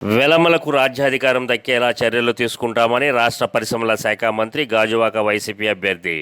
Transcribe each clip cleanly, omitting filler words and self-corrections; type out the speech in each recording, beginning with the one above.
వెలమలకు రాజ్యాధికారం దక్కేలా చర్యలు తీసుకుంటామని రాష్ట్ర పరిశ్రమల శాఖ మంత్రి గాజువాక వైసీపీ అభ్యర్థి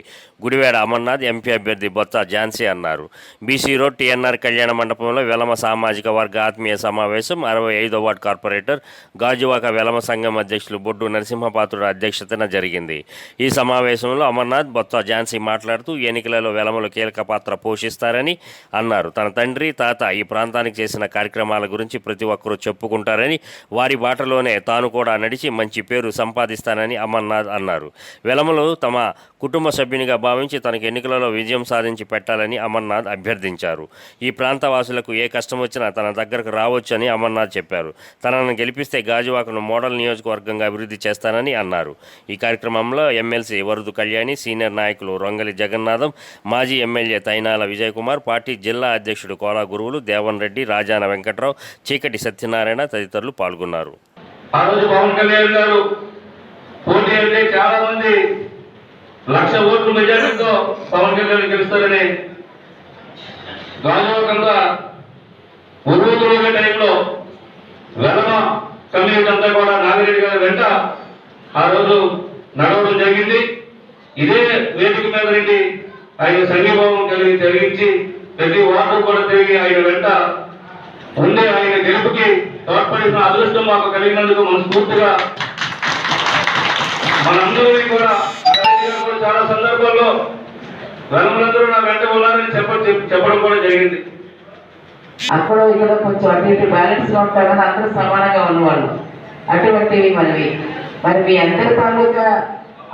గుడివాడ అమర్నాథ్, ఎంపీ అభ్యర్థి బొత్స ఝాన్సీ అన్నారు. బీసీ రోడ్ టీఎన్ఆర్ కళ్యాణ మండపంలో వెలమ సామాజిక వర్గ ఆత్మీయ సమావేశం 65వ వార్డు కార్పొరేటర్ గాజువాక వెలమ సంఘం అధ్యక్షులు బొడ్డు నరసింహపాత్రుడు అధ్యక్షతన జరిగింది. ఈ సమావేశంలో అమర్నాథ్, బొత్స ఝాన్సీ మాట్లాడుతూ ఎన్నికలలో వెలమలు కీలక పాత్ర పోషిస్తారని అన్నారు. తన తండ్రి, తాత ఈ ప్రాంతానికి చేసిన కార్యక్రమాల గురించి ప్రతి ఒక్కరూ చెప్పుకుంటారని, వారి బాటలోనే తాను కూడా నడిచి మంచి పేరు సంపాదిస్తానని అమర్నాథ్ అన్నారు. వెలమలు తమ కుటుంబ సభ్యునిగా భావించి తనకు ఎన్నికలలో విజయం సాధించి పెట్టాలని అమర్నాథ్ అభ్యర్థించారు. ఈ ప్రాంత వాసులకు ఏ కష్టం వచ్చినా తన దగ్గరకు రావచ్చని అమర్నాథ్ చెప్పారు. తనను గెలిపిస్తే గాజువాకను మోడల్ నియోజకవర్గంగా అభివృద్ధి చేస్తానని అన్నారు. ఈ కార్యక్రమంలో ఎమ్మెల్సీ వరదు కళ్యాణి, సీనియర్ నాయకులు రొంగలి జగన్నాథం, మాజీ ఎమ్మెల్యే తైనాల విజయకుమార్, పార్టీ జిల్లా అధ్యక్షుడు కోలా గురువులు, దేవన్ రెడ్డి, రాజాన వెంకట్రావు, చీకటి సత్యనారాయణ తదితరులు పాల్గొన్నారు. ఆ రోజు పవన్ కళ్యాణ్ గారు పోటీ అంటే చాలా మంది 1,00,000 ఓట్ల మెజారిటీతో పవన్ కళ్యాణ్ గెలుస్తారని గాజువాకంతా ఉరువుతున్న టైంలో వెలమ కమ్యూనిటీ అంతా కూడా నాగిరెడ్డి గారి వెంట ఆ రోజు నడవడం జరిగింది. ఇదే వేదిక మీద నుండి ఆయన సంఘీభావం కలిగించి ప్రతి వార్డు కూడా తిరిగి ఆయన వెంట ఉండే ఆయన గెలుపుకి తోడ్పడిన అదృష్టం మాకు కలిగినందుకు మనస్ఫూర్తిగా మనందరినీ కూడా చాలా సందర్భాల్లో వెలమలందరూ నా వెంట ఉన్నారని చెప్పడం కూడా జరిగింది. అక్కడ ఇక్కడ కొంచెం అటు ఇటు బ్యాలెన్స్ గా ఉంటారు కానీ అందరూ సమానంగా ఉన్నవాళ్ళు. అటువంటివి మరి మీ అందరి తాలూకా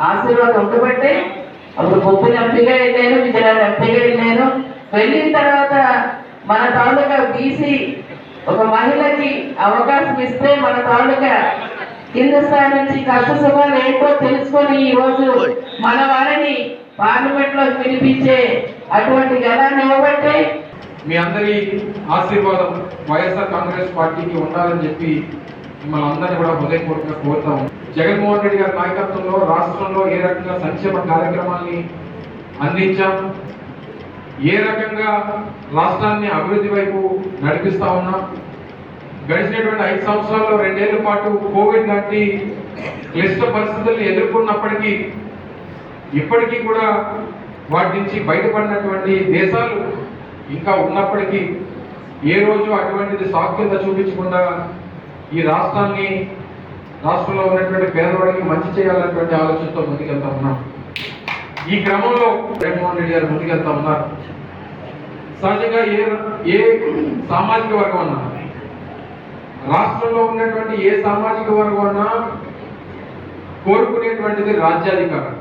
ఆశీర్వాదం ఉండబట్టే అప్పుడు గొప్పలు ఎంపీగా వెళ్ళాను, విజయనగరం ఎంపీగా వెళ్ళాను. వెళ్ళిన తర్వాత మన తాలూకా బీసీ ఒక మహిళకి అవకాశం ఇస్తే మన తాలూకా కింద స్థాయి నుంచి కష్ట సుఖాలు ఏంటో తెలుసుకొని ఈ రోజు మన వారిని పార్లమెంట్ లో పిలిపించే అటువంటి గలాన్ని ఇవ్వబట్టే మీ అందరి ఆశీర్వాదం వైఎస్ఆర్ కాంగ్రెస్ పార్టీకి ఉండాలని చెప్పి మిమ్మల్ని అందరినీ కూడా హృదయపూర్వకంగా కోరుతాం. జగన్మోహన్ రెడ్డి గారి నాయకత్వంలో రాష్ట్రంలో ఏ రకంగా సంక్షేమ కార్యక్రమాల్ని అందించాం, ఏ రకంగా రాష్ట్రాన్ని అభివృద్ధి వైపు నడిపిస్తా ఉన్నాం. గడిచినటువంటి 5 సంవత్సరాల్లో 2 ఏళ్ల పాటు కోవిడ్ లాంటి క్లిష్ట పరిస్థితుల్ని ఎదుర్కొన్నప్పటికీ ఇప్పటికీ కూడా వాటి నుంచి బయటపడినటువంటి దేశాలు ఇంకా ఉన్నప్పటికీ ఏ రోజు అటువంటిది సాక్ష్యంగా చూపించకుండా ఈ రాష్ట్రంలో ఉన్నటువంటి పేదవాడికి మంచి చేయాలన్నటువంటి ఆలోచనతో ముందుకెళ్తా ఉన్నాం. ఈ క్రమంలో జగన్మోహన్ రెడ్డి గారు ముందుకెళ్తా ఉన్నారు. సహజంగా ఏ సామాజిక వర్గం అన్నా, రాష్ట్రంలో ఉన్నటువంటి ఏ సామాజిక వర్గం అన్నా కోరుకునేటువంటిది రాజ్యాధికారం.